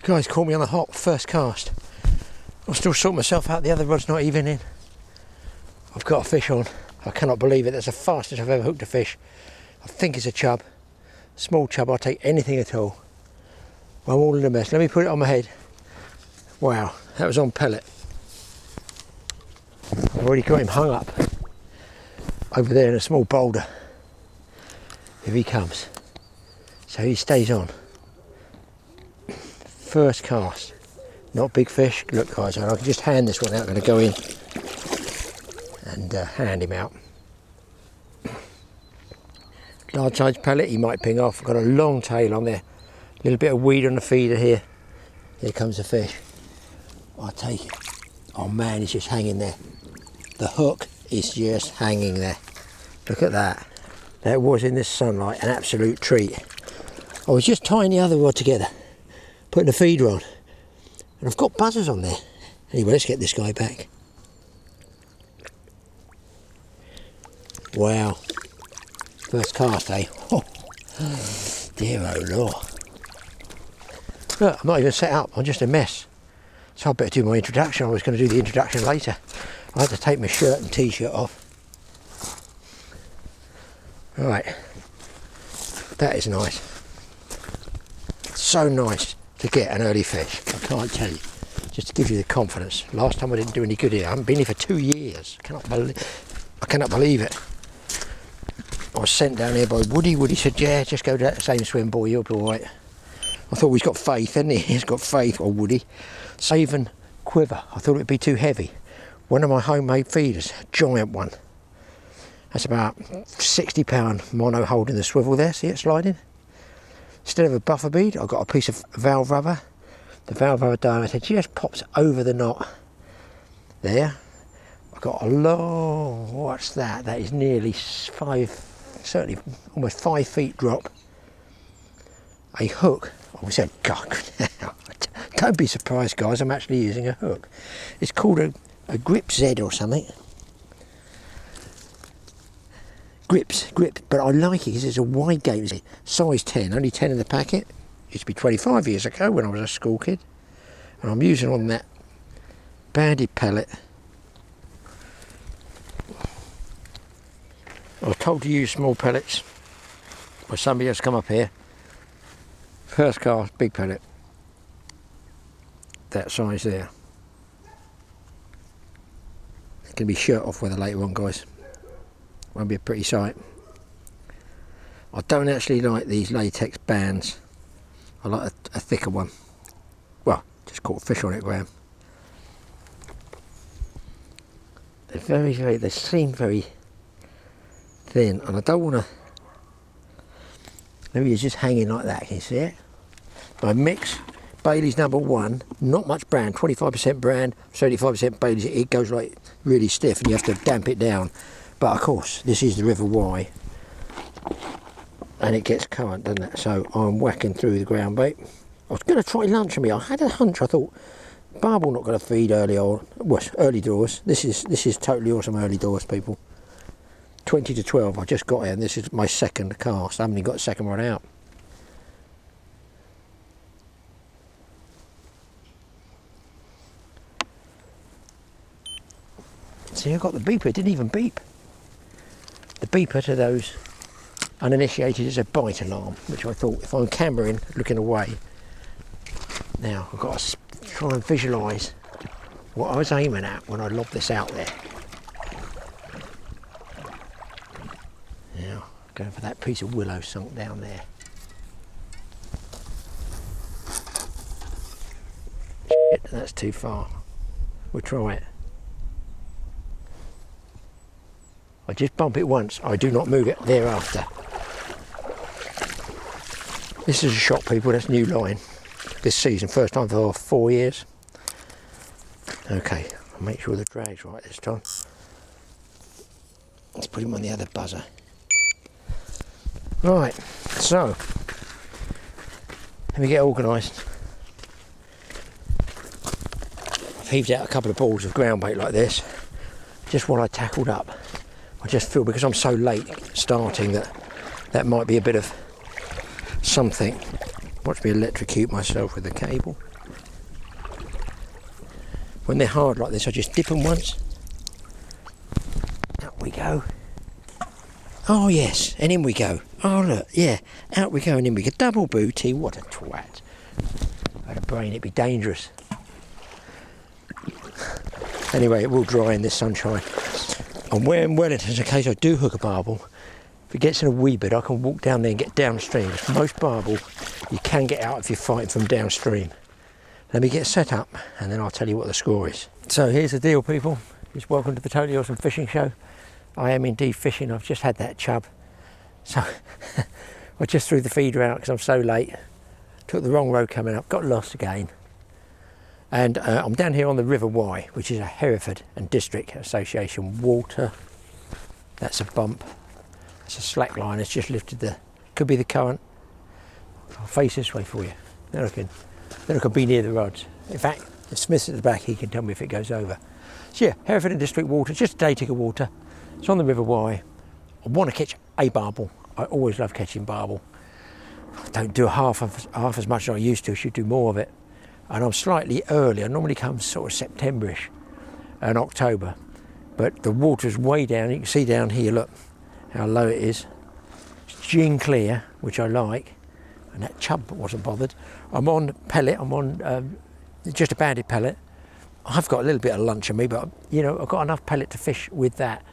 Guys, caught me on the hop, first cast. I'm still sorting myself out, the other rod's not even in. I've got a fish on. I cannot believe it, that's the fastest I've ever hooked a fish. I think it's a chub. Small chub, I'll take anything at all. I'm all in a mess. Let me put it on my head. Wow, that was on pellet. I've already got him hung up over there in a small boulder. If he comes. So he stays on. First cast. Not big fish. Look guys, I can just hand this one out. I'm going to go in and hand him out. Large size pellet, he might ping off. Got a long tail on there. A little bit of weed on the feeder here. Here comes the fish. I'll take it. Oh man, he's just hanging there. The hook is just hanging there. Look at that. That was in this sunlight, an absolute treat. I was just tying the other rod together, putting the feeder on, and I've got buzzers on there. Anyway, let's get this guy back. Wow. First cast, eh? Oh, dear oh Lord. Look, I'm not even set up, I'm just a mess. So I better do my introduction. I was going to do the introduction later. I had to take my shirt and t-shirt off. Right, that is nice. So nice to get an early fish, I can't tell you. Just to give you the confidence. Last time I didn't do any good here. I haven't been here for 2 years. I cannot believe it. I was sent down here by Woody. Woody said, yeah, just go to that same swim, boy, you'll be alright. I thought he's got faith, hasn't he? He's got faith, or Woody. Avon quiver. I thought it would be too heavy. One of my homemade feeders, a giant one. That's about £60 mono holding the swivel there, see it sliding? Instead of a buffer bead, I've got a piece of valve rubber. The valve rubber diameter just pops over the knot. There. I've got a long, what's that? That is nearly certainly almost 5 feet drop. A hook. I said, God, don't be surprised guys, I'm actually using a hook. It's called a grip Z or something. Grip, but I like it because it's a wide game. Size 10, only 10 in the packet. Used to be 25 years ago when I was a school kid. And I'm using on that banded pellet. I was told to use small pellets by somebody else come up here. First cast, big pellet. That size there. It's going to be shirt off weather later on guys. Won't be a pretty sight. I don't actually like these latex bands. I like a thicker one. Well, just caught fish on it, Graeme. They seem very thin, and I don't want to. Maybe it's just hanging like that. Can you see it? I mix Bailey's #1, not much brand, 25% brand, 75% Bailey's. It goes like really stiff, and you have to damp it down. But of course, this is the River Wye, and it gets current, doesn't it? So I'm whacking through the ground bait. I was going to try Luncheon. I had a hunch. I thought barbel not going to feed early doors. This is totally awesome early doors, people. 20 to 12. I just got here, and this is my second cast. I haven't even got a second one out. See, I got the beeper. It didn't even beep. The beeper to those uninitiated is a bite alarm, which I thought if I'm cameraing, looking away. Now I've got to try and visualise what I was aiming at when I lobbed this out there. Now, going for that piece of willow sunk down there. Shit, that's too far. We'll try it. I just bump it once, I do not move it thereafter. This is a shot, people, that's new line this season, first time for 4 years. Okay, I'll make sure the drag's right this time. Let's put him on the other buzzer. Right, so, let me get organised. I've heaved out a couple of balls of ground bait like this, just while I tackled up. I just feel because I'm so late starting that might be a bit of something. Watch me electrocute myself with the cable. when they're hard like this, I just dip them once. Out we go. Oh yes, and in we go. Oh look, yeah, out we go and in we go. Double booty, what a twat. If I had a brain, it'd be dangerous. Anyway, it will dry in this sunshine. I'm wearing Wellingtons in case I do hook a barbel. If it gets in a wee bit, I can walk down there and get downstream. Most barbel, you can get out if you're fighting from downstream. Let me get set up and then I'll tell you what the score is. So here's the deal, people. Just welcome to the Totally Awesome Fishing Show. I am indeed fishing. I've just had that chub. So I just threw the feeder out because I'm so late. Took the wrong road coming up, got lost again. And I'm down here on the River Wye, which is a Hereford and District Association water. That's a bump. It's a slack line. It's just lifted the, could be the current. I'll face this way for you. Then I can be near the rods. In fact, if Smith's at the back, he can tell me if it goes over. So yeah, Hereford and District water, just a day ticker water. It's on the River Wye. I want to catch a barbel. I always love catching barbel. I don't do half as much as I used to. I should do more of it. And I'm slightly early. I normally come sort of Septemberish and October. But the water's way down. You can see down here, look how low it is. It's gin clear, which I like. And that chub wasn't bothered. I'm on pellet. I'm on just a banded pellet. I've got a little bit of lunch on me, but you know, I've got enough pellet to fish with that.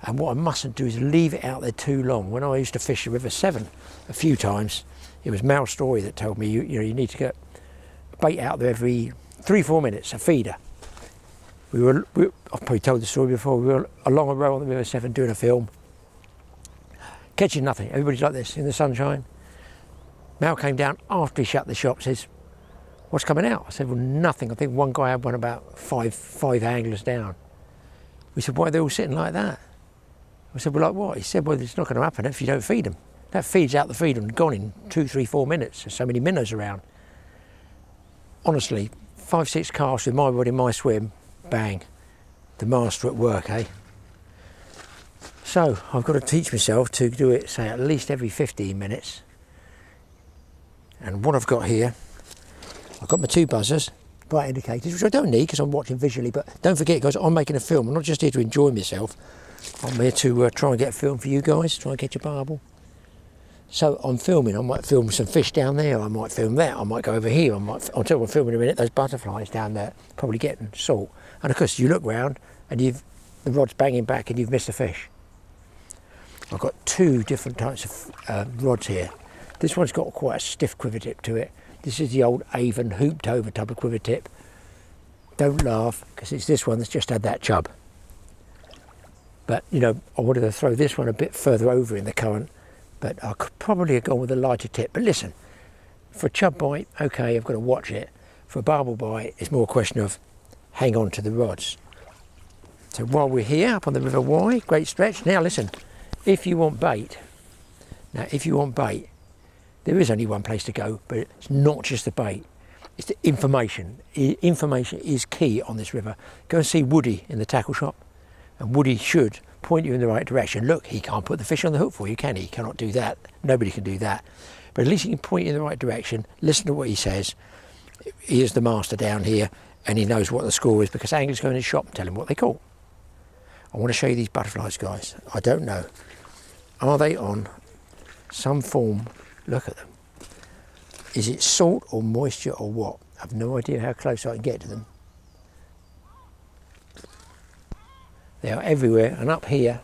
And what I mustn't do is leave it out there too long. When I used to fish the River Severn a few times, it was Mal Story that told me, you know, you need to get bait out there every 3-4 minutes, a feeder. I've probably told the story before, we were along a row on the River Severn doing a film, catching nothing. Everybody's like this in the sunshine. Mal came down after he shut the shop, says, what's coming out? I said, well, nothing. I think one guy had one about five anglers down. We said, why are they all sitting like that? I said, well, like what? He said, well, it's not going to happen if you don't feed them. That feeds out the feed and gone in 2, 3, 4 minutes. There's so many minnows around. Honestly, 5-6 casts with my rod in my swim, bang, the master at work, eh? So I've got to teach myself to do it, say, at least every 15 minutes. And what I've got here, I've got my 2 buzzers, bright indicators, which I don't need because I'm watching visually, but don't forget, guys, I'm making a film. I'm not just here to enjoy myself. I'm here to try and get a film for you guys, try and get your barbel. So I'm filming. I might film some fish down there, I might film that, I might go over here, I'll tell you what I'm filming in a minute, those butterflies down there, probably getting salt. And of course you look round and the rod's banging back and you've missed a fish. I've got 2 different types of rods here. This one's got quite a stiff quiver tip to it. This is the old Avon hooped over type of quiver tip. Don't laugh, because it's this one that's just had that chub. But you know, I wanted to throw this one a bit further over in the current, but I could probably have gone with a lighter tip. But listen, for a chub bite, okay, I've got to watch it. For a barbel bite, it's more a question of hang on to the rods. So while we're here up on the River Wye, great stretch. Now listen, if you want bait, there is only one place to go, but it's not just the bait, it's the information. Information is key on this river. Go and see Woody in the tackle shop, and Woody should point you in the right direction. Look, he can't put the fish on the hook for you, can he? He cannot do that. Nobody can do that. But at least he can point you in the right direction, listen to what he says. He is the master down here, and he knows what the score is, because anglers go in his shop and tell him what they caught. I want to show you these butterflies, guys. I don't know. Are they on some form? Look at them. Is it salt or moisture or what? I have no idea how close I can get to them. They are everywhere, and up here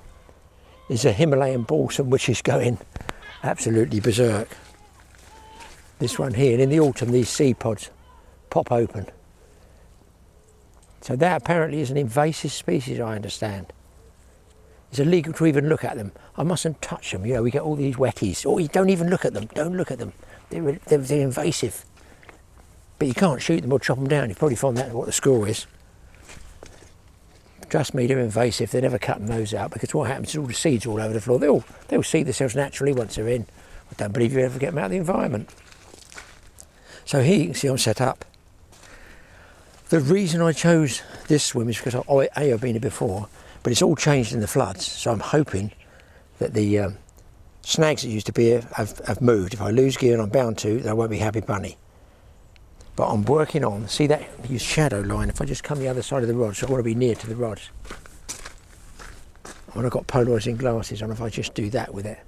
is a Himalayan balsam which is going absolutely berserk. This one here, and in the autumn these seed pods pop open. So that apparently is an invasive species, I understand. It's illegal to even look at them. I mustn't touch them, you know, we get all these wetties. Oh, you don't even look at them, don't look at them. They're invasive. But you can't shoot them or chop them down. You probably find that what the score is. Trust me, they're invasive. They're never cutting those out, because what happens is all the seeds all over the floor. They'll seed themselves naturally once they're in. I don't believe you ever get them out of the environment. So here you can see I'm set up. The reason I chose this swim is because I've been here before, but it's all changed in the floods. So I'm hoping that the snags that used to be here have moved. If I lose gear, and I'm bound to, they won't be happy bunny. But I'm working on, see that use shadow line, if I just come the other side of the rod, so I want to be near to the rods. When I've got polarising glasses on, if I just do that with it,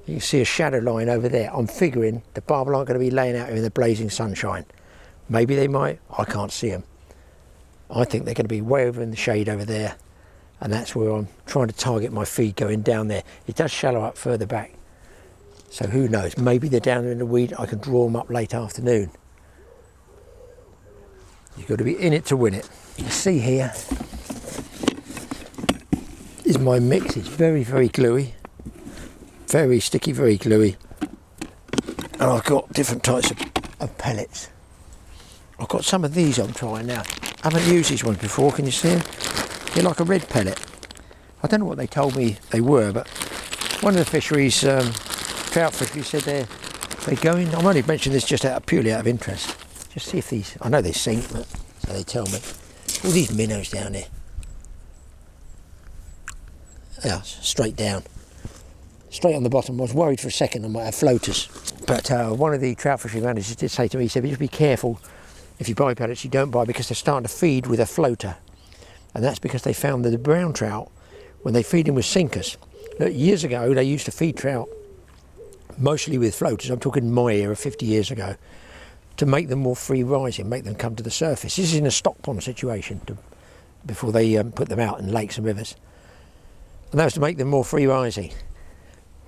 you can see a shadow line over there. I'm figuring the barbel aren't going to be laying out in the blazing sunshine. Maybe they might, I can't see them. I think they're going to be way over in the shade over there, and that's where I'm trying to target my feed going down there. It does shallow up further back, so who knows, maybe they're down there in the weed. I can draw them up late afternoon. You've got to be in it to win it. You can see here is my mix. It's very, very gluey, very sticky, very gluey, and I've got different types of pellets. I've got some of these I'm trying now. I haven't used these ones before, can you see them? They're like a red pellet. I don't know what they told me they were, but one of the fisheries, trout fisheries, said they're going, I'm only mentioning this just purely out of interest. Just see if these, I know they sink, but so they tell me. All these minnows down there. Yeah, straight down. Straight on the bottom. I was worried for a second I might have floaters. But one of the trout fishery managers did say to me, he said, just be careful if you buy pellets, you don't buy, because they're starting to feed with a floater. And that's because they found that the brown trout, when they feed them with sinkers, look, years ago they used to feed trout mostly with floaters. I'm talking my era, 50 years ago, to make them more free rising, make them come to the surface. This is in a stock pond situation before they put them out in lakes and rivers. And that was to make them more free rising.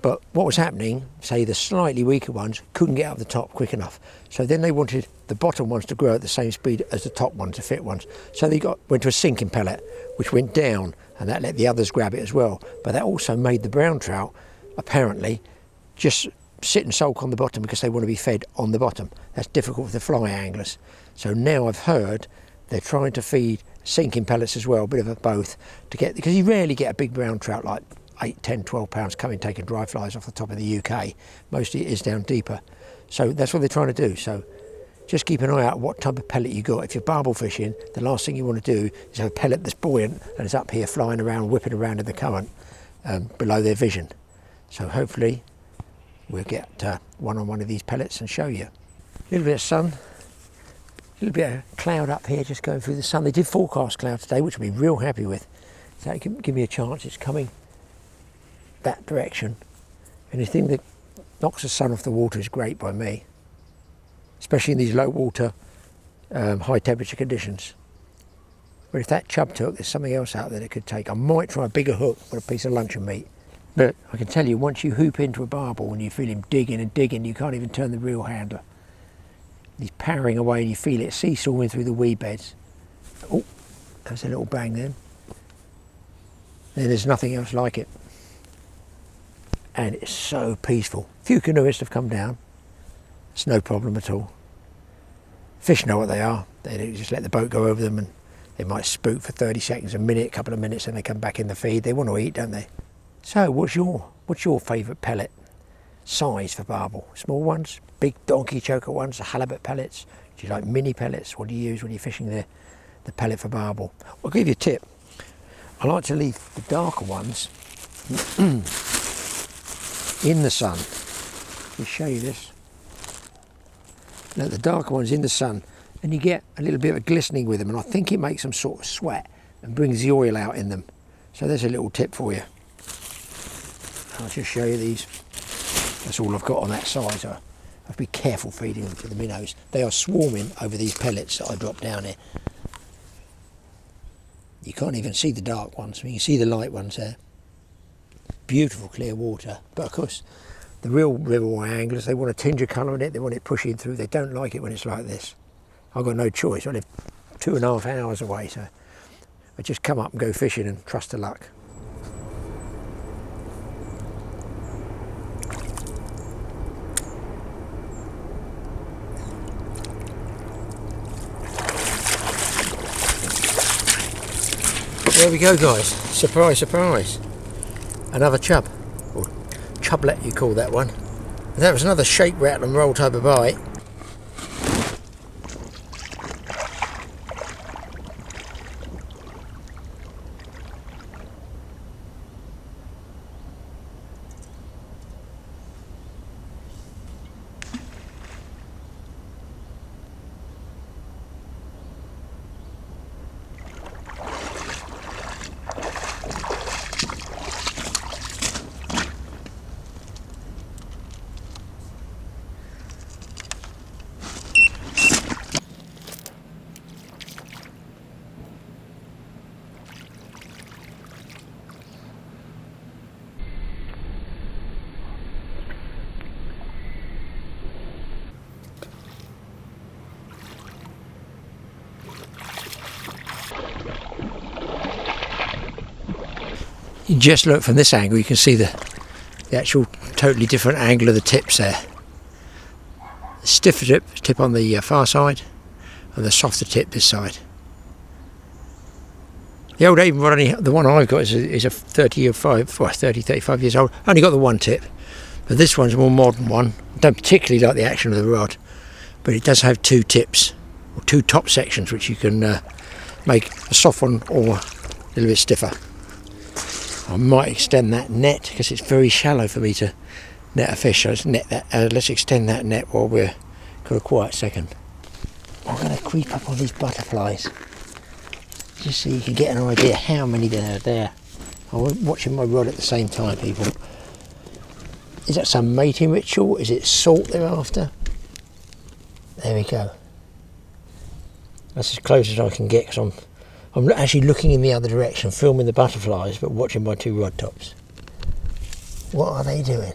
But what was happening, say the slightly weaker ones couldn't get up the top quick enough. So then they wanted the bottom ones to grow at the same speed as the top ones, the fit ones. So they went to a sinking pellet, which went down, and that let the others grab it as well. But that also made the brown trout, apparently, just sit and sulk on the bottom because they want to be fed on the bottom. That's difficult for the fly anglers. So now I've heard they're trying to feed sinking pellets as well, a bit of a both, to get, because you rarely get a big brown trout like 8, 10, 12 pounds coming taking dry flies off the top of the UK. Mostly it is down deeper. So that's what they're trying to do. So just keep an eye out what type of pellet you got. If you're barbel fishing, the last thing you want to do is have a pellet that's buoyant and is up here flying around, whipping around in the current below their vision. So hopefully we'll get one on one of these pellets and show you. A little bit of sun, a little bit of cloud up here just going through the sun. They did forecast cloud today, which I'll be real happy with. So it can give me a chance. It's coming that direction. Anything that knocks the sun off the water is great by me, especially in these low water, high temperature conditions. But if that chub hook, there's something else out there that could take. I might try a bigger hook with a piece of luncheon meat. But I can tell you, once you hoop into a barbel and you feel him digging and digging, you can't even turn the reel handle. He's powering away and you feel it seesawing through the weed beds. Oh, there's a little bang then. Then there's nothing else like it. And it's so peaceful. A few canoeists have come down. It's no problem at all. Fish know what they are. They just let the boat go over them and they might spook for 30 seconds, a minute, a couple of minutes, and they come back in the feed. They want to eat, don't they? So what's your favourite pellet size for barbel? Small ones, big donkey choker ones, the halibut pellets? Do you like mini pellets? What do you use when you're fishing the pellet for barbel? I'll give you a tip. I like to leave the darker ones in the sun. Let me show you this. Let the darker ones in the sun, and you get a little bit of glistening with them, and I think it makes them sort of sweat and brings the oil out in them. So there's a little tip for you. I'll just show you these. That's all I've got on that size. I have to be careful feeding them to the minnows. They are swarming over these pellets that I drop down here. You can't even see the dark ones. You can see the light ones there. Beautiful clear water. But of course, the real River Wye anglers, they want a tinge of colour in it. They want it pushing through. They don't like it when it's like this. I've got no choice. I live 2.5 hours away, so I just come up and go fishing and trust to luck. There we go, guys. Surprise, surprise. Another chub, or chublet you call that one. And that was another shake, rattle and roll type of bite. You just look from this angle, you can see the actual totally different angle of the tips there. The stiffer tip on the far side, and the softer tip this side. The old Avon rod, the one I've got is a 35 years old. Only got the one tip, but this one's a more modern one. I don't particularly like the action of the rod, but it does have two tips, or two top sections, which you can make a soft one or a little bit stiffer. I might extend that net because it's very shallow for me to net a fish. So let's extend that net while we've got a quiet second. I'm going to creep up on these butterflies just so you can get an idea how many there are there. I'm watching my rod at the same time, people. Is that some mating ritual? Is it salt they're after? There we go. That's as close as I can get because I'm actually looking in the other direction, filming the butterflies, but watching my two rod tops. What are they doing?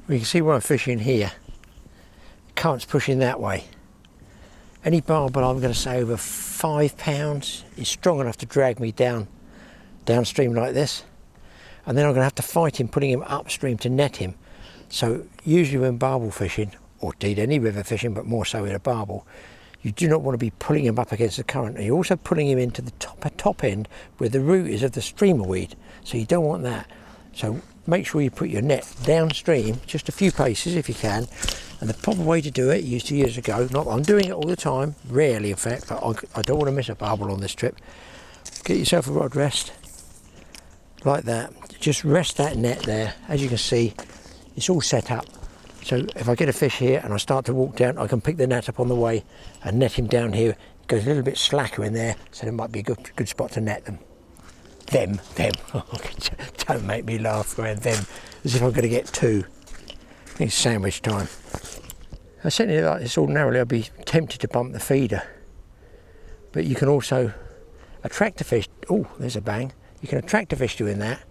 Well, you can see where I'm fishing here. Current's pushing that way. Any barbel, I'm going to say over £5 is strong enough to drag me downstream like this. And then I'm going to have to fight him, putting him upstream to net him. So usually when barbel fishing, or indeed any river fishing, but more so in a barbel, you do not want to be pulling him up against the current. And you're also pulling him into the top end where the root is of the streamer weed. So you don't want that. So make sure you put your net downstream, just a few paces if you can. And the proper way to do it, used to years ago, not that I'm doing it all the time, rarely in fact, but I don't want to miss a barbel on this trip. Get yourself a rod rest, like that. Just rest that net there. As you can see, it's all set up. So if I get a fish here and I start to walk down, I can pick the net up on the way and net him down here. It goes a little bit slacker in there, so it might be a good spot to net them. Them. Don't make me laugh, Graeme. Them, as if I'm going to get two. I think it's sandwich time. I certainly like this ordinarily, I'd be tempted to bump the feeder, but you can also attract a fish. Oh, there's a bang. You can attract a fish doing that,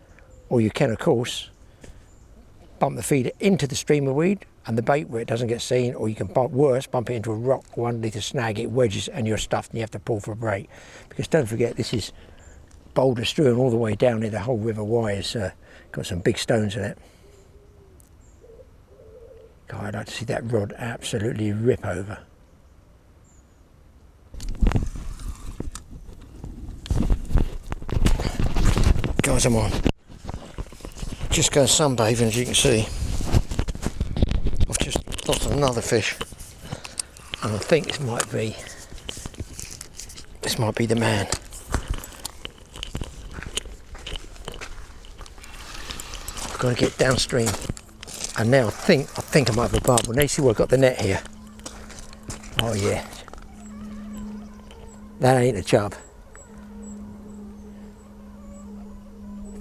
or you can, of course, bump the feeder into the streamer weed and the bait where it doesn't get seen, or you can bump it into a rock or underneath a snag, it wedges and you're stuffed and you have to pull for a break. Because don't forget, this is boulder strewn all the way down here. The whole River Wye has got some big stones in it. God, I'd like to see that rod absolutely rip over. Guys, I'm on. Just going sunbathing, as you can see. I've just lost another fish, and I think this might be the man. I've got to get downstream, and now I think I might have a barbel. Now you see where I've got the net here. Oh yeah, that ain't a chub.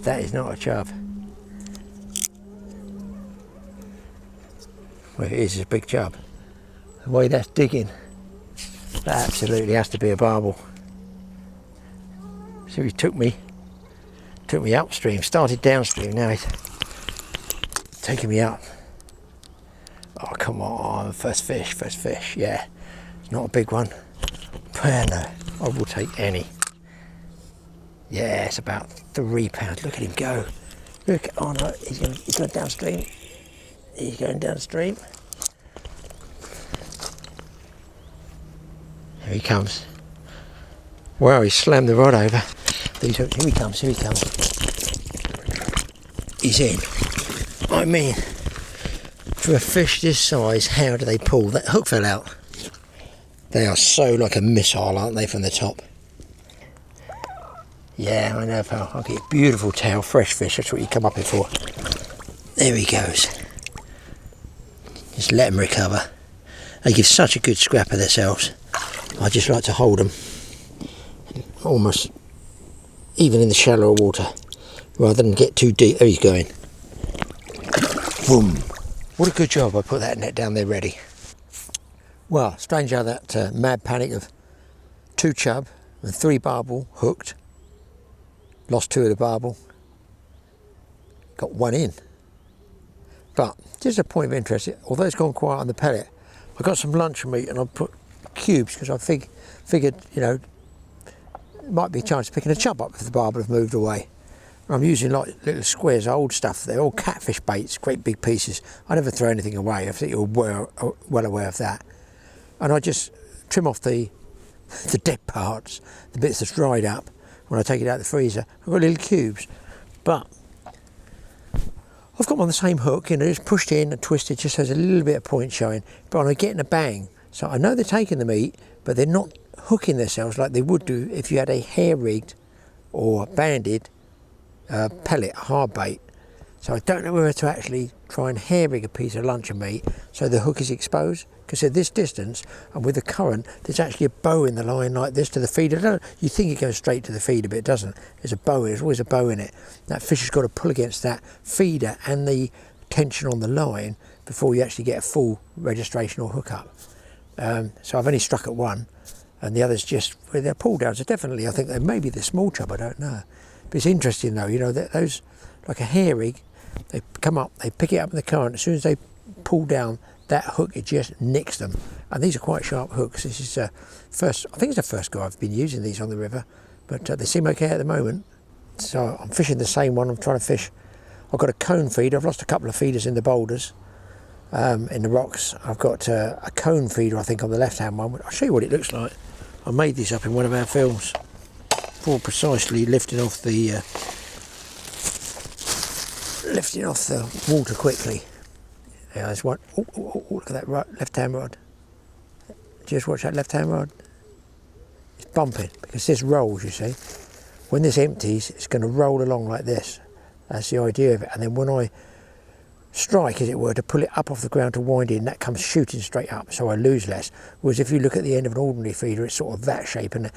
That is not a chub. Well, it is a big chub. The way that's digging, that absolutely has to be a barbel. So he took me upstream, started downstream, now he's taking me up. Oh, come on, first fish, yeah. It's not a big one, but no, I will take any. Yeah, it's about £3. Look at him go. Look, oh no, he's going downstream. He's going downstream. Here he comes. Wow, he slammed the rod over. Here he comes. He's in. I mean, for a fish this size, how do they pull? That hook fell out. They are so like a missile, aren't they, from the top? Yeah, I know, pal. I'll get a beautiful tail, fresh fish. That's what you come up here for. There he goes. Just let them recover. They give such a good scrap of themselves. I just like to hold them, almost even in the shallower water, rather than get too deep. There he's going. Boom. What a good job I put that net down there ready. Well, strange how that mad panic of 2 chub and 3 barbel hooked. Lost 2 of the barbel. Got 1 in. But just a point of interest, although it's gone quiet on the pellet, I got some luncheon meat and I put cubes because I figured, you know, might be a chance of picking a chub up if the barbel have moved away. And I'm using like little squares, old stuff. They're all catfish baits, great big pieces. I never throw anything away. I think you're well aware of that. And I just trim off the dead parts, the bits that's dried up. When I take it out of the freezer, I've got little cubes. But I've got them on the same hook, you know, just pushed in and twisted, just has a little bit of point showing. But I'm getting a bang. So I know they're taking the meat, but they're not hooking themselves like they would do if you had a hair-rigged or banded pellet, hard bait. So I don't know whether to actually try and hair-rig a piece of luncheon meat so the hook is exposed. Because at this distance, and with the current, there's actually a bow in the line like this to the feeder. You think it goes straight to the feeder, but it doesn't. There's a bow, there's always a bow in it. That fish has got to pull against that feeder and the tension on the line before you actually get a full registration or hookup. So I've only struck at one, and the others just, with their pull downs, are definitely, I think they may be the small chub, I don't know. But it's interesting though, you know, that those, like a hair rig, they come up, they pick it up in the current, as soon as they pull down that hook, it just nicks them. And these are quite sharp hooks. This is first, I think it's the first go I've been using these on the river, but they seem okay at the moment. So I'm fishing the same one. I'm trying to fish, I've got a cone feeder. I've lost a couple of feeders in the boulders, in the rocks. I've got a cone feeder, I think, on the left-hand one. I'll show you what it looks like. I made this up in one of our films for precisely lifting off the water quickly. Yeah, there's one. Oh, look at that left-hand rod. Just watch that left-hand rod. It's bumping because this rolls, you see. When this empties, it's going to roll along like this. That's the idea of it. And then when I strike, as it were, to pull it up off the ground to wind in, that comes shooting straight up, so I lose less. Whereas if you look at the end of an ordinary feeder, it's sort of that shape, and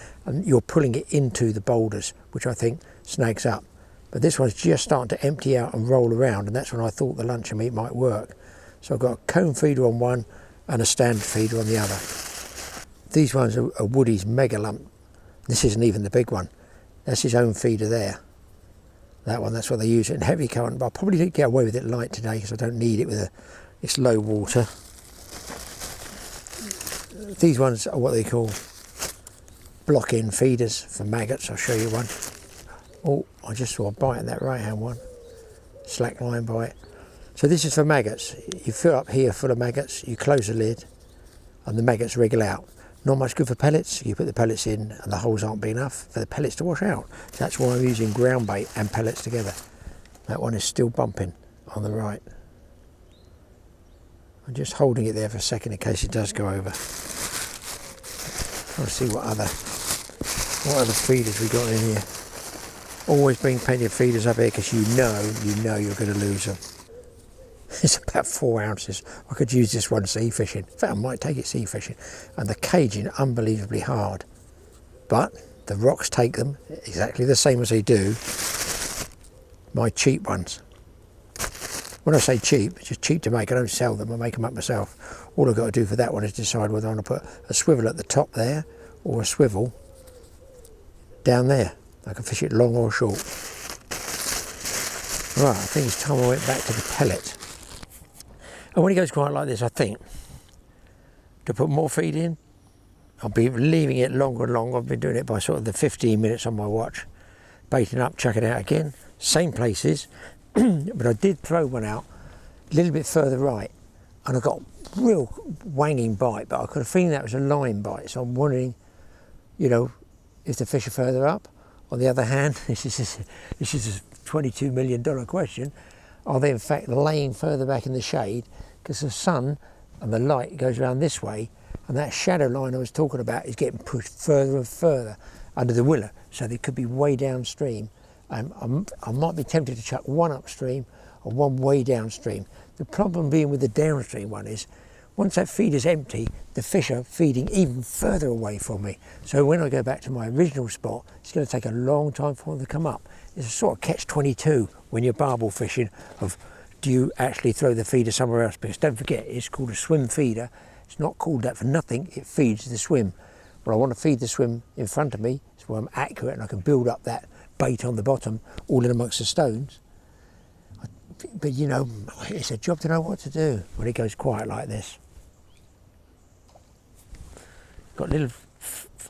you're pulling it into the boulders, which I think snags up. But this one's just starting to empty out and roll around, and that's when I thought the luncheon meat might work. So I've got a cone feeder on one and a standard feeder on the other. These ones are Woody's Mega Lump. This isn't even the big one. That's his own feeder there. That one, that's what they use it in heavy current, but I'll probably get away with it light today because I don't need it with it's low water. These ones are what they call block-in feeders for maggots. I'll show you one. Oh, I just saw a bite in that right-hand one. Slack line bite. So this is for maggots. You fill up here full of maggots, you close the lid, and the maggots wriggle out. Not much good for pellets. You put the pellets in and the holes aren't big enough for the pellets to wash out. So that's why I'm using ground bait and pellets together. That one is still bumping on the right. I'm just holding it there for a second in case it does go over. Trying to see what other feeders we got in here. Always bring plenty of feeders up here because you know you're going to lose them. It's about 4 ounces. I could use this one sea fishing. In fact, I might take it sea fishing. And the caging unbelievably hard. But the rocks take them exactly the same as they do my cheap ones. When I say cheap, it's just cheap to make. I don't sell them, I make them up myself. All I've got to do for that one is decide whether I want to put a swivel at the top there or a swivel down there. I can fish it long or short. Right, I think it's time I went back to the pellet. And when it goes quiet like this, I think to put more feed in, I'll be leaving it longer and longer. I've been doing it by sort of the 15 minutes on my watch. Baiting up, chuck it out again. Same places, but I did throw one out a little bit further right, and I got a real wanging bite, but I could have feeling that was a line bite. So I'm wondering, you know, if the fish are further up. On the other hand, this is a $22 million question. Are they in fact laying further back in the shade? Because the sun and the light goes around this way, and that shadow line I was talking about is getting pushed further and further under the willow, so they could be way downstream. I might be tempted to chuck one upstream or one way downstream. The problem being with the downstream one is, once that feed is empty, the fish are feeding even further away from me. So when I go back to my original spot, it's going to take a long time for them to come up. It's a sort of catch-22 when you're barbel fishing of, do you actually throw the feeder somewhere else? Because don't forget, it's called a swim feeder. It's not called that for nothing, it feeds the swim. Well, I want to feed the swim in front of me, so where I'm accurate and I can build up that bait on the bottom, all in amongst the stones. But you know, it's a job to know what to do when it goes quiet like this. Got little,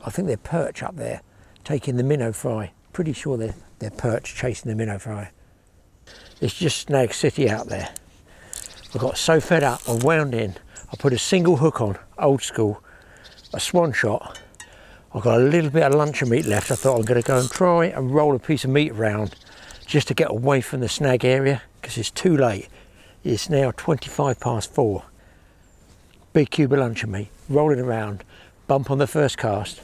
I think they're perch up there, taking the minnow fry. Pretty sure they're perch chasing the minnow fry. It's just Snag City out there. I got so fed up, I wound in. I put a single hook on, old school, a swan shot. I've got a little bit of luncheon meat left. I thought I'm going to go and try and roll a piece of meat around just to get away from the snag area, because it's too late. It's now 4:25. Big cube of luncheon meat, rolling around, bump on the first cast,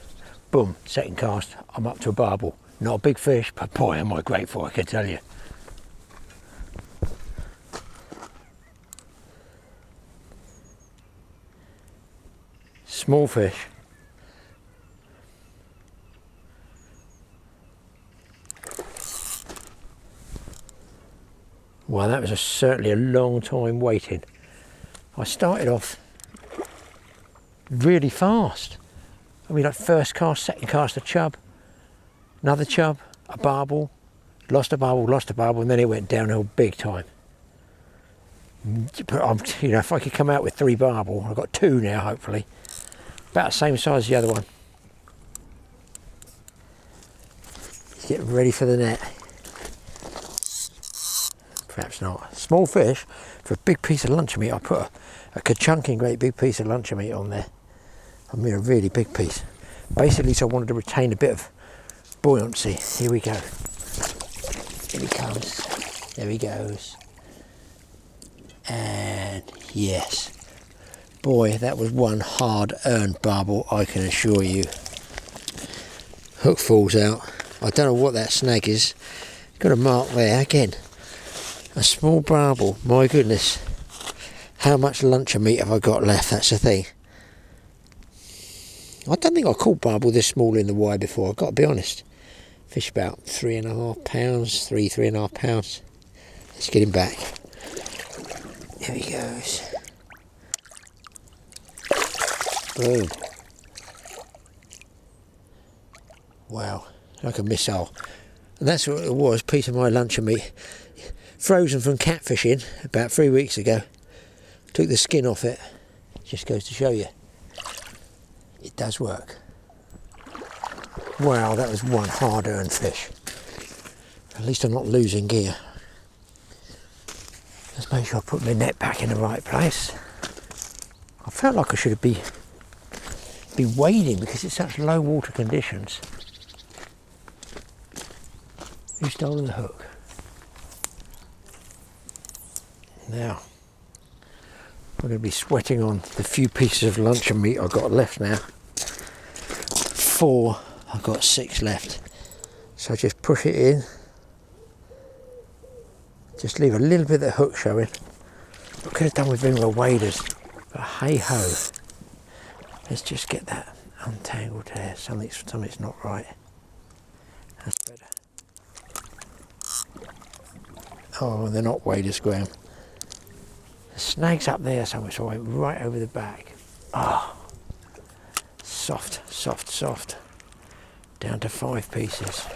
boom, second cast, I'm up to a barbel. Not a big fish, but boy, am I grateful, I can tell you. Small fish. Well, that was certainly a long time waiting. I started off really fast. I mean, like first cast, second cast, a chub, another chub, a barbel, lost a barbel, and then it went downhill big time. But you know, if I could come out with 3 barbel, I've got 2 now, hopefully. About the same size as the other one. He's getting ready for the net. Perhaps not. Small fish for a big piece of luncheon meat. I put a ka-chunking great big piece of luncheon meat on there. I mean, a really big piece. Basically, so I wanted to retain a bit of buoyancy. Here we go. Here he comes. There he goes. And yes. Boy, that was one hard-earned barbel, I can assure you. Hook falls out. I don't know what that snag is. Got a mark there again. A small barbel, my goodness. How much luncheon meat have I got left? That's the thing. I don't think I caught barbel this small in the Wye before, I've got to be honest. Fish about 3.5 pounds, 3.5 pounds. Let's get him back. There he goes. Boom. Wow, like a missile. And that's what it was, piece of my luncheon meat. Frozen from catfishing about 3 weeks ago. Took the skin off it. Just goes to show you. It does work. Wow, that was one hard-earned fish. At least I'm not losing gear. Let's make sure I put my net back in the right place. I felt like I should be wading because it's such low water conditions. Who's stolen the hook? Now, I'm going to be sweating on the few pieces of luncheon meat I've got left now. 4, I've got 6 left. So just push it in. Just leave a little bit of the hook showing. I could have done with being well waders, but hey ho. Let's just get that untangled there. Something's not right. That's better. Oh, they're not waders, Graeme. The snag's up there somewhere, so I went right over the back. Ah, oh, soft, soft, soft. Down to 5 pieces.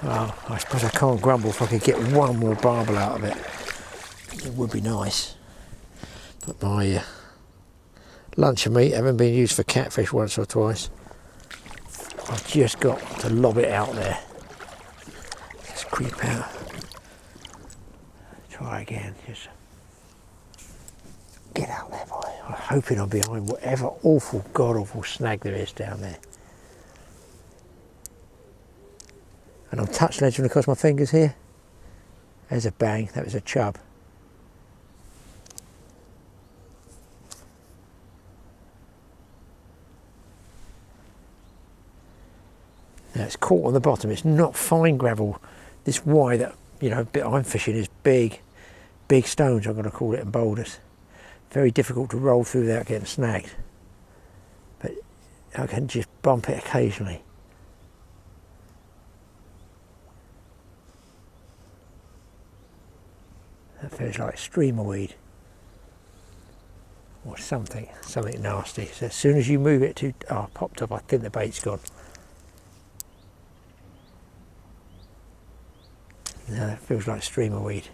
Well, I suppose I can't grumble if I could get one more barbel out of it. It would be nice. But my luncheon meat, having been used for catfish once or twice, I've just got to lob it out there. Just creep out. Try again. Just get out there, boy. I'm hoping I'm behind whatever awful, god-awful snag there is down there. And I'm touch ledging across my fingers here. There's a bang. That was a chub. Now it's caught on the bottom. It's not fine gravel. This Wye that, you know, bit I'm fishing is big stones, I'm going to call it, and boulders. Very difficult to roll through without getting snagged. But I can just bump it occasionally. That feels like streamer weed. Or something nasty. So as soon as you move it to, oh, popped up, I think the bait's gone. No, that feels like streamer weed.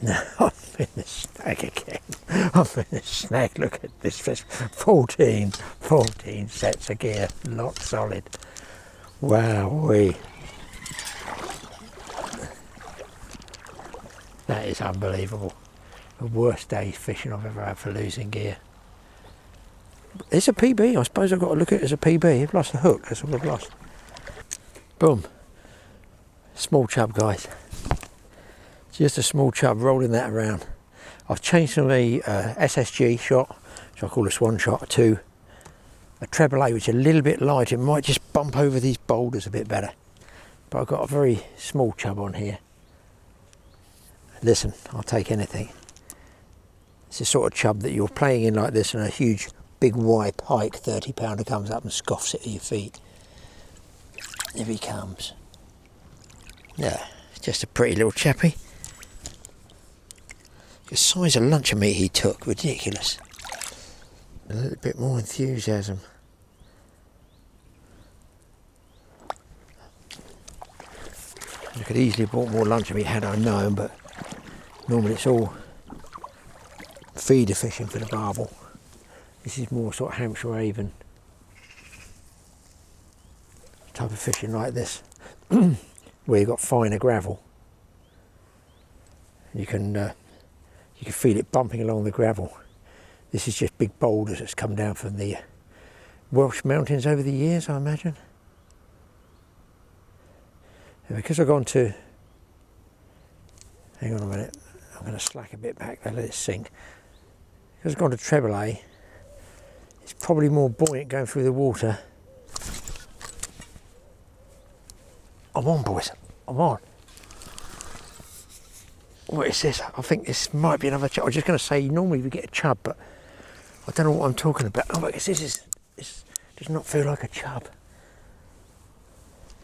No, in the snag again. I'm in the snag. Look at this fish. 14 sets of gear, lock solid. Wowee. That is unbelievable. The worst day fishing I've ever had for losing gear. It's a PB. I suppose I've got to look at it as a PB. I've lost the hook. That's all I've lost. Boom. Small chub, guys. Just a small chub, rolling that around. I've changed from a SSG shot, which I call a swan shot, to a treble A, which is a little bit light. It might just bump over these boulders a bit better. But I've got a very small chub on here. Listen, I'll take anything. It's the sort of chub that you're playing in like this, and a huge big Wye pike 30-pounder comes up and scoffs it at your feet. Here he comes. Yeah, just a pretty little chappy. The size of luncheon meat he took, ridiculous. A little bit more enthusiasm. I could easily have bought more luncheon meat had I known, but normally it's all feeder fishing for the barbel. This is more sort of Hampshire Avon type of fishing like this, where you've got finer gravel. You can feel it bumping along the gravel. This is just big boulders that's come down from the Welsh mountains over the years, I imagine. And because I've gone to, hang on a minute, I'm going to slack a bit back there, let it sink. Because I've gone to treble A, it's probably more buoyant going through the water. I'm on, boys, I'm on. What is this? I think this might be another chub. I was just going to say, normally we get a chub, but I don't know what I'm talking about. Oh, but this does not feel like a chub.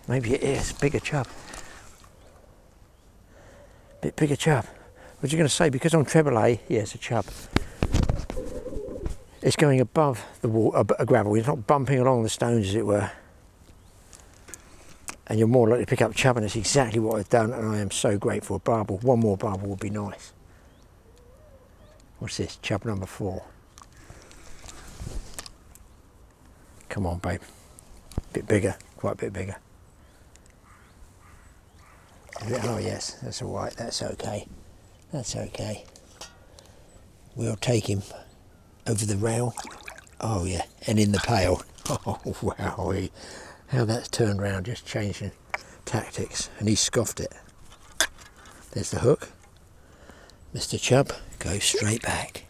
Maybe it is, bigger chub. Bit bigger chub. I was just going to say, because on treble A, yeah, it's a chub. It's going above the water, gravel. It's not bumping along the stones, as it were. And you're more likely to pick up chub, and it's exactly what I've done, and I am so grateful. A barbel, one more barbel would be nice. What's this? Chub number 4. Come on, babe. Bit bigger, quite a bit bigger. Oh yes, that's all right, that's okay. That's okay. We'll take him over the rail. Oh yeah, and in the pail. Oh wow, how that's turned round, just changing tactics, and he scoffed it. There's the hook. Mr. Chub, go straight back.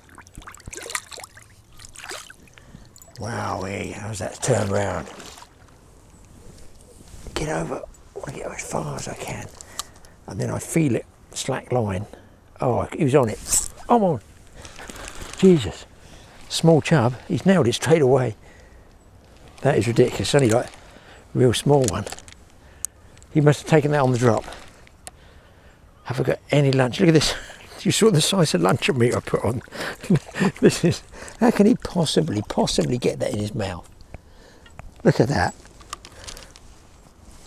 Wowee, how's that turned round? Get over, I want to get as far as I can. And then I feel it, slack line. Oh, he was on it. I'm on. Jesus. Small chub, he's nailed it straight away. That is ridiculous, only like a real small one. He must have taken that on the drop. Have I got any lunch? Look at this. You saw the size of luncheon meat I put on. This is, how can he possibly get that in his mouth? Look at that.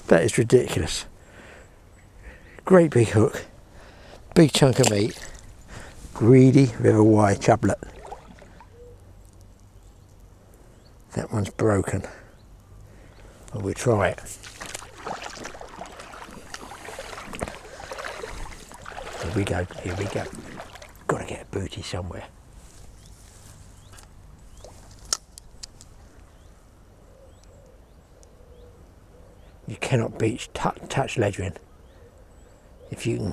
That is ridiculous. Great big hook, big chunk of meat, greedy River Wye chublet. That one's broken, but we'll try it. Here we go, here we go. Got to get a booty somewhere. You cannot beat touch legering. If you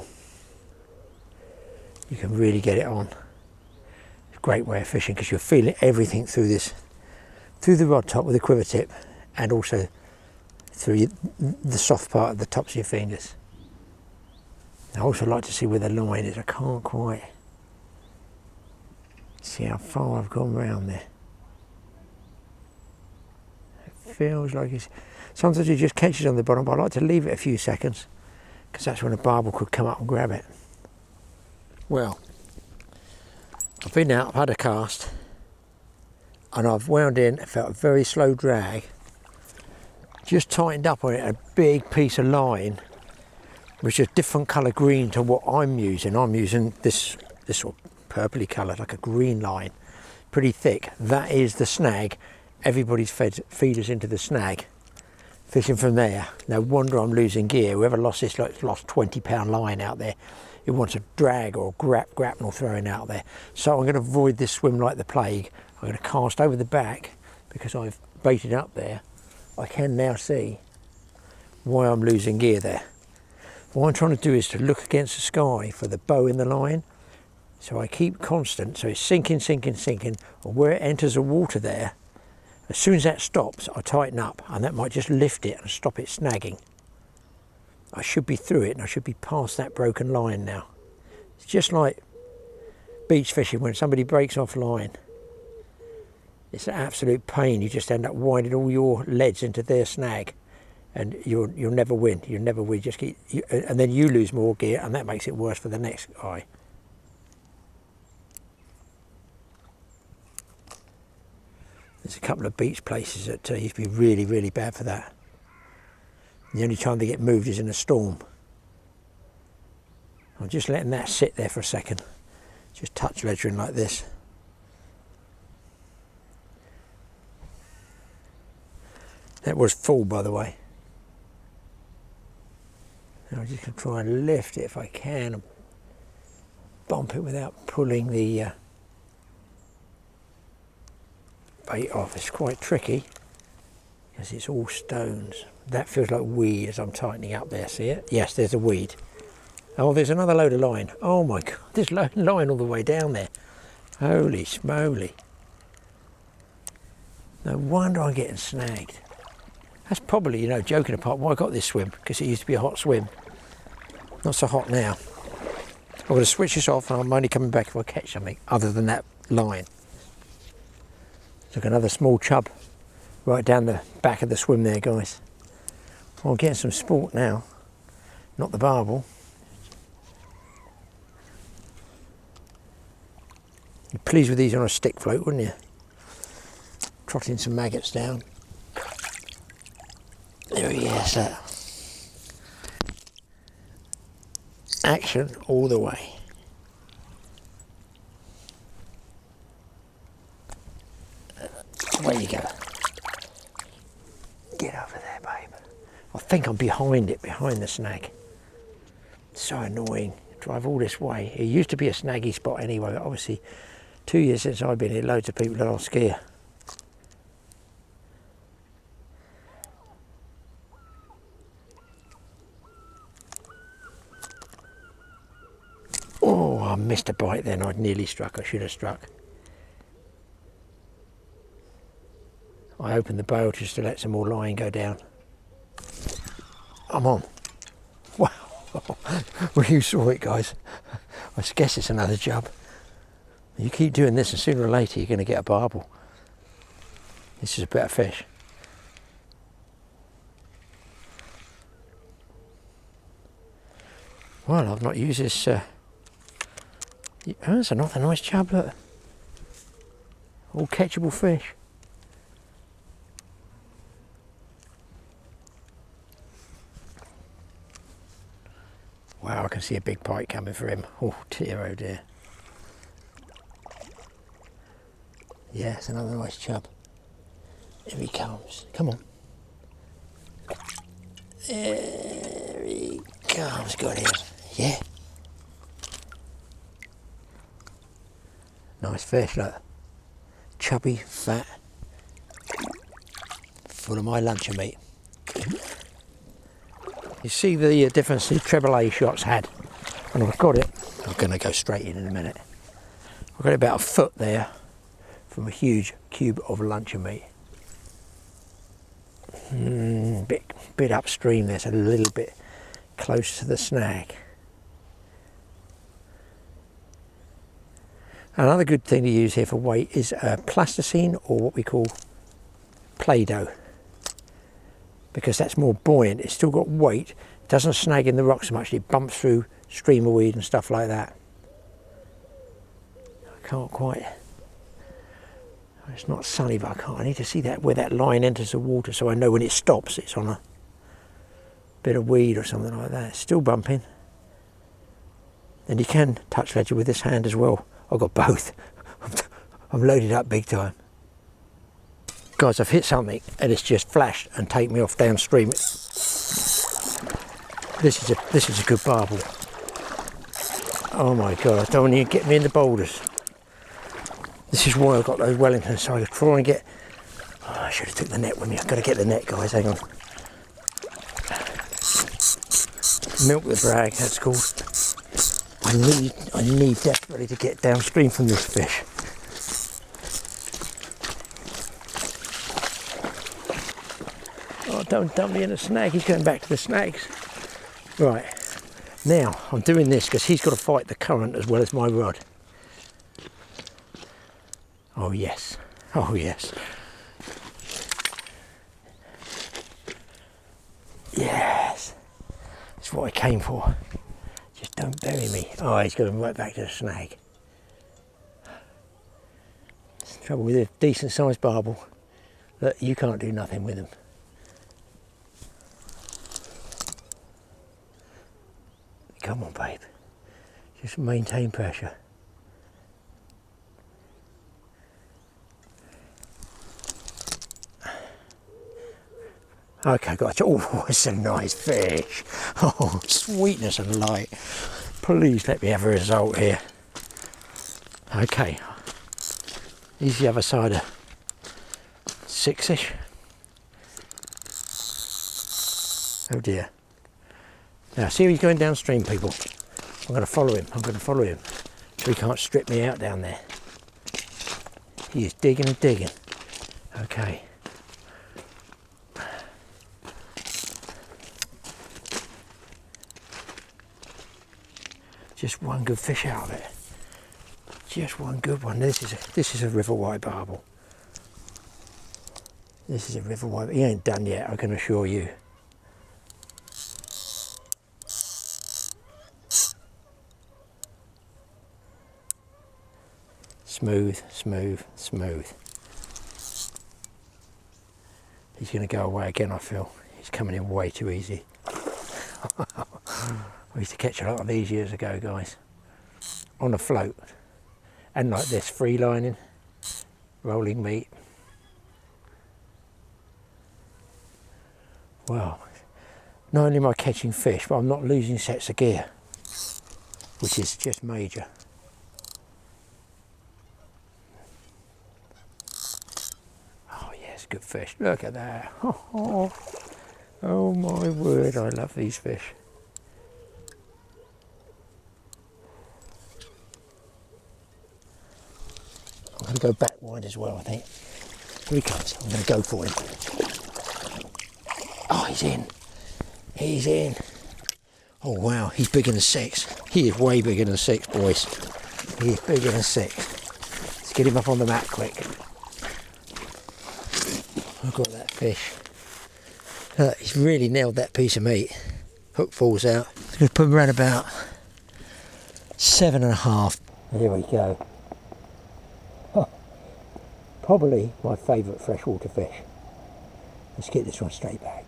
can really get it on. It's a great way of fishing because you're feeling everything through the rod top with the quiver tip, and also through the soft part of the tops of your fingers. I also like to see where the line is. I can't quite see how far I've gone round there. It feels like it's, sometimes it just catches on the bottom, but I like to leave it a few seconds, because that's when a barbel could come up and grab it. Well, I've been out, I've had a cast, and I've wound in, felt a very slow drag, just tightened up on it a big piece of line, which is a different colour green to what I'm using. I'm using this this sort of purpley coloured, like a green line, pretty thick. That is the snag. Everybody's fed feeders into the snag, fishing from there. No wonder I'm losing gear. Whoever lost this, like, lost 20-pound line out there. It wants a drag or grapnel throwing out there. So I'm going to avoid this swim like the plague. I'm going to cast over the back because I've baited up there. I can now see why I'm losing gear there. What I'm trying to do is to look against the sky for the bow in the line. So I keep constant, so it's sinking, sinking, sinking, or where it enters the water there, as soon as that stops, I tighten up, and that might just lift it and stop it snagging. I should be through it, and I should be past that broken line now. It's just like beach fishing when somebody breaks off line. It's an absolute pain. You just end up winding all your leads into their snag, and you'll never win. You'll never win. Just keep, and then you lose more gear, and that makes it worse for the next guy. There's a couple of beach places that used to be really, really bad for that. The only time they get moved is in a storm. I'm just letting that sit there for a second. Just touch legering like this. That was full, by the way. I'm just going to try and lift it if I can and bump it without pulling the bait off. It's quite tricky because it's all stones. That feels like weed as I'm tightening up there, see it? Yes, there's a weed. Oh, there's another load of line. Oh my God, there's line all the way down there. Holy smoly. No wonder I'm getting snagged. That's probably, you know, joking apart, why I got this swim, because it used to be a hot swim. Not so hot now. I'm going to switch this off and I'm only coming back if I catch something other than that line. Look, another small chub right down the back of the swim there, guys. Well, I'm getting some sport now, not the barbel. You're pleased with these on a stick float, wouldn't you? Trotting some maggots down. There he is, action all the way. Where you go? Get over there, babe. I think I'm behind it, behind the snag. So annoying. Drive all this way. It used to be a snaggy spot anyway, but obviously 2 years since I've been here, loads of people have lost gear. Oh, I missed a bite then. I'd nearly struck. I should have struck. I opened the bow just to let some more line go down. I'm on. Wow. Well, you saw it, guys. I guess it's another jub. You keep doing this and sooner or later you're going to get a barbel. This is a better fish. Well, I've not used this. Oh, that's another nice chub, look. All catchable fish. Wow, I can see a big pike coming for him. Oh dear, oh dear. Yes, another nice chub. Here he comes. Come on. There he comes. Got him. Yeah. Nice fish, look. Chubby, fat, full of my luncheon meat. You see the difference the treble A shots had. And I've got it. I'm going to go straight in a minute. I've got about a foot there from a huge cube of luncheon meat. Bit upstream there, so a little bit close to the snag. Another good thing to use here for weight is plasticine, or what we call Play-Doh, because that's more buoyant. It's still got weight, doesn't snag in the rocks so much, it bumps through streamer weed and stuff like that. I can't quite, it's not sunny, but I need to see that where that line enters the water so I know when it stops it's on a bit of weed or something like that. It's still bumping. And you can touch ledger with this hand as well. I've got both. I'm loaded up big time. Guys, I've hit something and it's just flashed and taken me off downstream. This is a good barbel. Oh my God, I don't want you to get me in the boulders. This is why I've got those Wellingtons, so I try and get... Oh, I should have took the net with me. I've got to get the net, guys, hang on. Milk the drag, that's called. I need desperately to get downstream from this fish. Oh, don't dump me in a snag, he's going back to the snags. Right, now I'm doing this because he's got to fight the current as well as my rod. Oh yes, oh yes. Yes, that's what I came for. Just don't bury me. Oh, he's going right back to the snag. That's the trouble with a decent sized barbel. Look, you can't do nothing with them. Come on, babe. Just maintain pressure. Okay, gotcha. Oh, it's a nice fish. Oh, sweetness and light. Please let me have a result here. Okay. Here's the other side of 6-ish. Oh dear. Now, see how he's going downstream, people. I'm going to follow him. I'm going to follow him. So he can't strip me out down there. He is digging and digging. Okay. Just one good fish out of it. Just one good one. This is a River Wye barbel. This is a River Wye. He ain't done yet, I can assure you. Smooth, smooth, smooth. He's going to go away again, I feel. He's coming in way too easy. I used to catch a lot of these years ago, guys. On a float. And like this, free lining, rolling meat. Well, not only am I catching fish, but I'm not losing sets of gear, which is just major. Good fish, look at that. Oh my word, I love these fish. I'm going to go back wide as well, I think. Here he comes, I'm going to go for him. Oh, he's in. He's in. Oh wow, he's bigger than 6. He is way bigger than 6, boys. He is bigger than 6. Let's get him up on the mat quick. I've got that fish. He's really nailed that piece of meat. Hook falls out. I'm going to put him around about 7.5. Here we go. Oh, probably my favourite freshwater fish. Let's get this one straight back.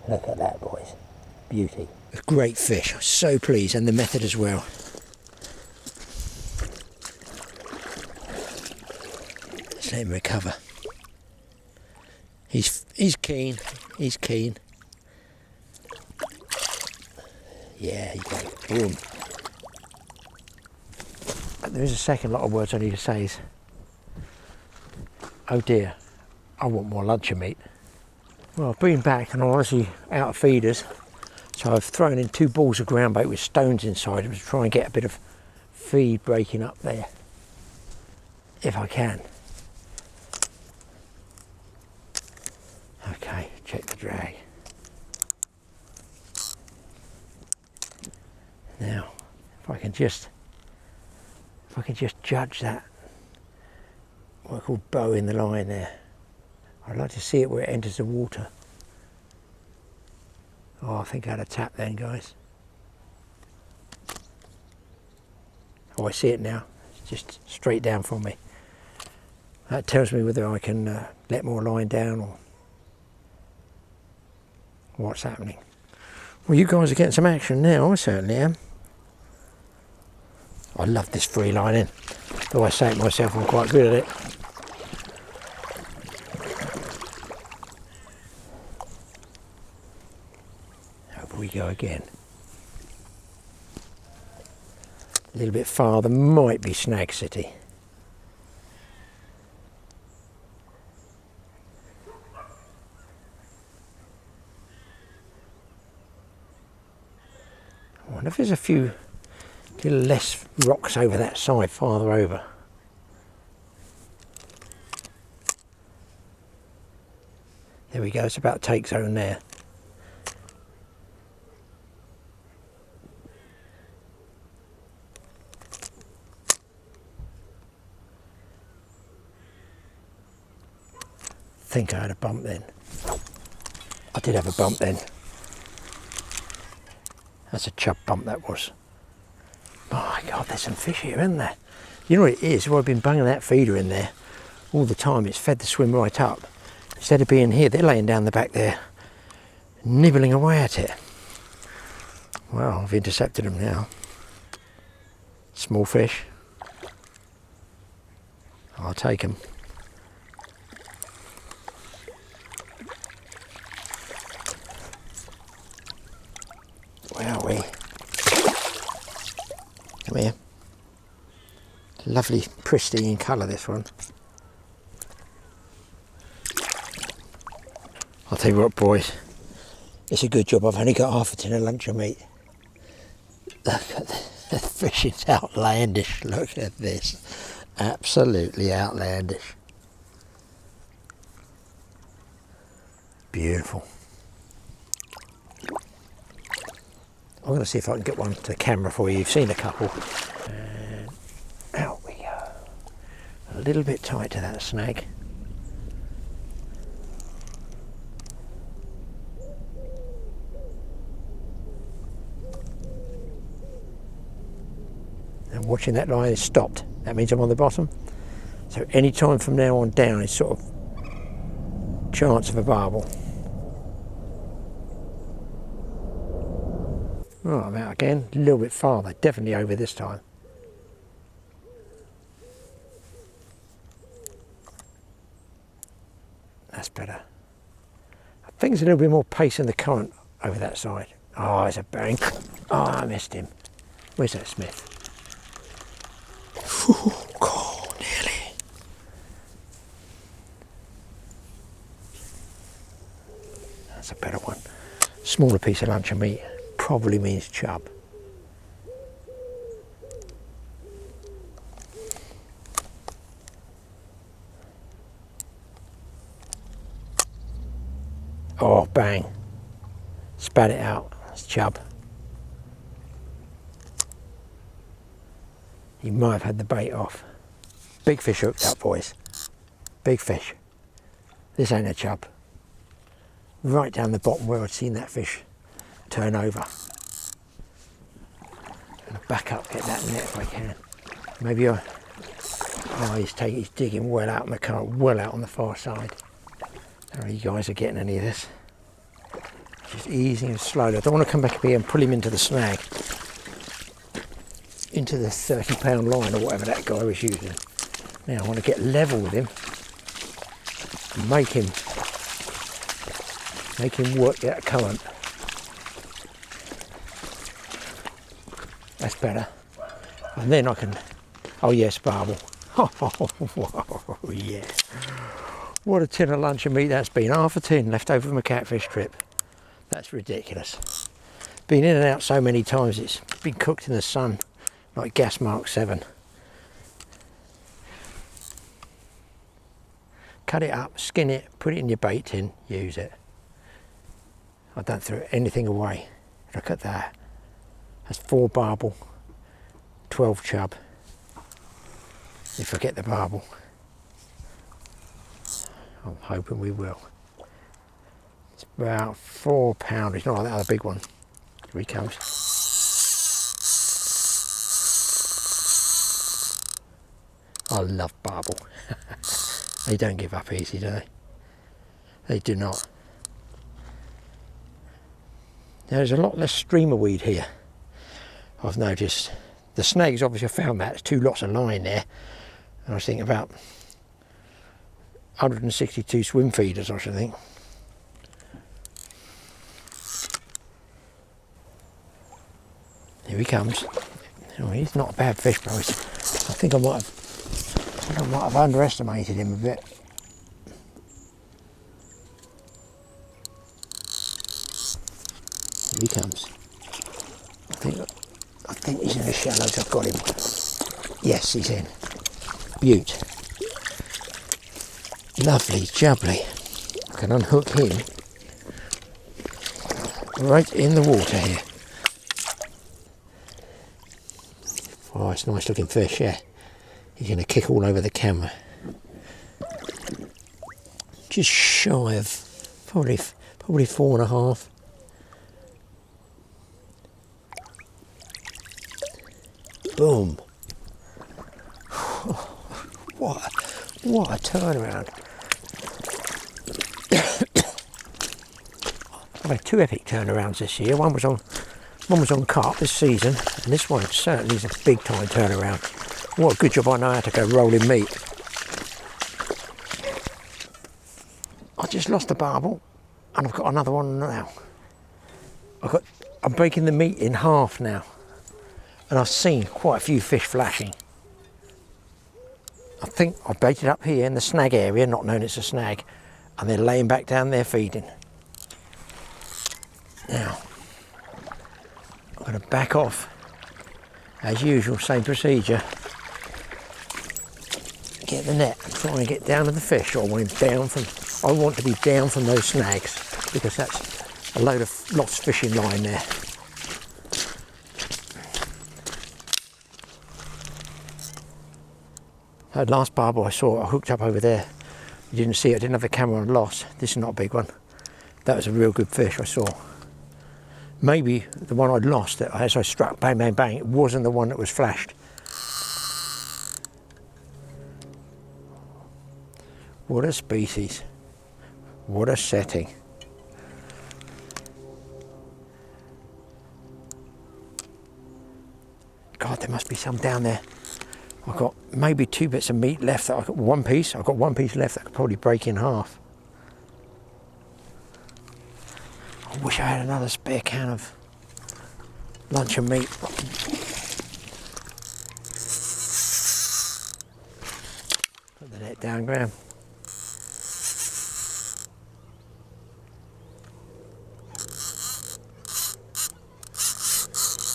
Look at that, boys. Beauty. A great fish. I'm so pleased, and the method as well. Let's let him recover. He's keen. He's keen. Yeah, you go. Boom. There is a second lot of words I need to say is, oh dear, I want more luncheon meat. Well, I've been back and I'm obviously out of feeders, so I've thrown in 2 balls of ground bait with stones inside them to try and get a bit of feed breaking up there, if I can. Okay, check the drag. Now, if I can just judge that, what I call bow in the line there. I'd like to see it where it enters the water. Oh, I think I had a tap then, guys. Oh, I see it now. It's just straight down from me. That tells me whether I can let more line down or what's happening. Well, you guys are getting some action now. I certainly am. I love this free lining. Though I say it myself, I'm quite good at it. Over we go again. A little bit farther might be Snag City. I wonder if there's a few little less rocks over that side, farther over. There we go, it's about take zone there. I think I had a bump then. I did have a bump then. That's a chub bump that was. My God, there's some fish here, isn't there? You know what it is? Well, I've been banging that feeder in there all the time. It's fed the swim right up. Instead of being here, they're laying down the back there, nibbling away at it. Well, I've intercepted them now. Small fish. I'll take them. Where are we? Come here. Lovely pristine colour, this one. I'll tell you what, boys, it's a good job I've only got half a tin of luncheon meat. Look at the fish, it's outlandish. Look at this. Absolutely outlandish. Beautiful. I'm going to see if I can get one to the camera for you. You've seen a couple. And out we go. A little bit tight to that snag. And watching that line is stopped. That means I'm on the bottom. So any time from now on down is sort of chance of a barbel. Oh, I'm out again, a little bit farther, definitely over this time. That's better. I think there's a little bit more pace in the current over that side. Oh, it's a bang. Oh, I missed him. Where's that Smith? Oh, nearly. That's a better one. Smaller piece of luncheon meat. Probably means chub. Oh, bang. Spat it out. It's chub. He might have had the bait off. Big fish hooked up, boys. Big fish. This ain't a chub. Right down the bottom where I'd seen that fish turn over. Gonna back up, get that net if I can. Maybe I. Oh, he's digging well out in the current, well out on the far side. I don't know if you guys are getting any of this. Just easing and slowly. I don't want to come back up here and pull him into the snag. Into the 30-pound line or whatever that guy was using. Now I want to get level with him. And make him work that current. That's better. And then I can, oh yes, barbel. Oh yeah. What a tin of luncheon meat that's been. Half a tin left over from a catfish trip. That's ridiculous. Been in and out so many times, it's been cooked in the sun like gas mark 7. Cut it up, skin it, put it in your bait tin, use it. I don't throw anything away. Look at that. That's 4 barbel, 12 chub. If I get the barbel. I'm hoping we will. It's about 4 pound. It's not like that other big one. Here he comes. I love barbel. They don't give up easy, do they? They do not. There's a lot less streamer weed here, I've noticed, The snags, obviously I found that, there's 2 lots of line there. And I was thinking about 162 swim feeders, I should think. Here he comes. Oh, he's not a bad fish, bro. I think I might have underestimated him a bit. Here he comes. I think he's in the shallows. I've got him. Yes, he's in. Beaut. Lovely, jubbly. I can unhook him right in the water here. Oh, it's a nice looking fish, yeah. He's going to kick all over the camera. Just shy of probably 4.5. Boom. What a turnaround. I've had 2 epic turnarounds this year. One was on carp this season, and this one certainly is a big time turnaround. What a good job I know how to go rolling meat. I just lost a barbel, and I've got another one now. I'm breaking the meat in half now, and I've seen quite a few fish flashing. I think I baited up here in the snag area, not knowing it's a snag, and they're laying back down there feeding. Now, I'm going to back off, as usual, same procedure. Get the net and try and get down to the fish. I want to be down from those snags, because that's a load of lost fishing line there. That last barbel I saw, I hooked up over there. You didn't see it, I didn't have the camera on loss. This is not a big one. That was a real good fish I saw. Maybe the one I'd lost, that as I struck, bang, bang, bang, it wasn't the one that was flashed. What a species. What a setting. God, there must be some down there. I've got maybe 2 bits of meat left. I've got 1 piece. I've got 1 piece left that I could probably break in half. I wish I had another spare can of luncheon meat. Put the net down, Graeme.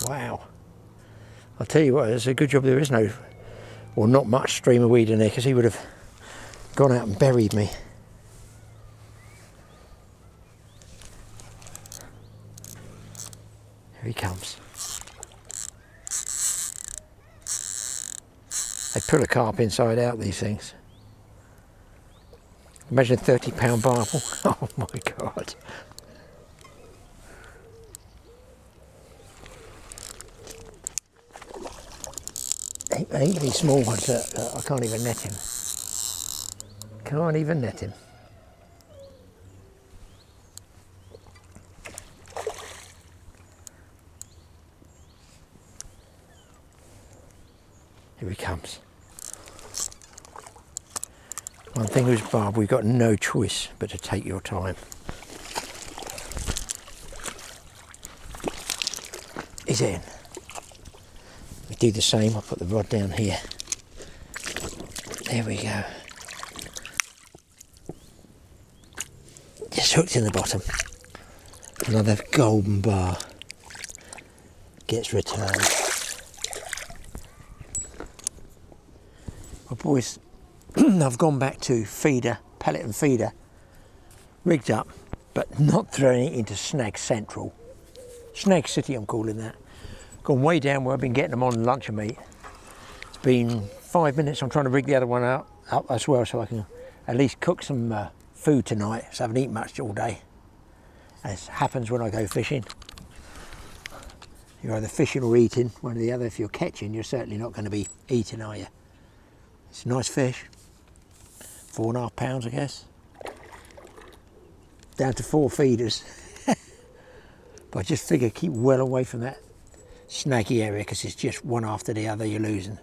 Wow. I'll tell you what, it's a good job there is no, or not much stream of weed in there, because he would have gone out and buried me. Here he comes. They pull a carp inside out, these things. Imagine a 30-pound barbel. Oh my God. Ain't these small ones that I can't even net him. Can't even net him. Here he comes. One thing with barb, we've got no choice but to take your time. He's in. We do the same. I'll put the rod down here. There we go. Just hooked in the bottom. Another golden bar gets returned. Well, boys, I've gone back to feeder, pellet and feeder, rigged up, but not throwing it into Snag Central. Snag City, I'm calling that. Gone way down where I've been getting them on luncheon meat. It's been 5 minutes. I'm trying to rig the other one up as well, so I can at least cook some food tonight, so I haven't eaten much all day. And it happens when I go fishing. You're either fishing or eating, one or the other. If you're catching, you're certainly not going to be eating, are you? It's a nice fish. 4.5 pounds, I guess. Down to 4 feeders. But I just figure keep well away from that snaggy area because it's just one after the other you're losing.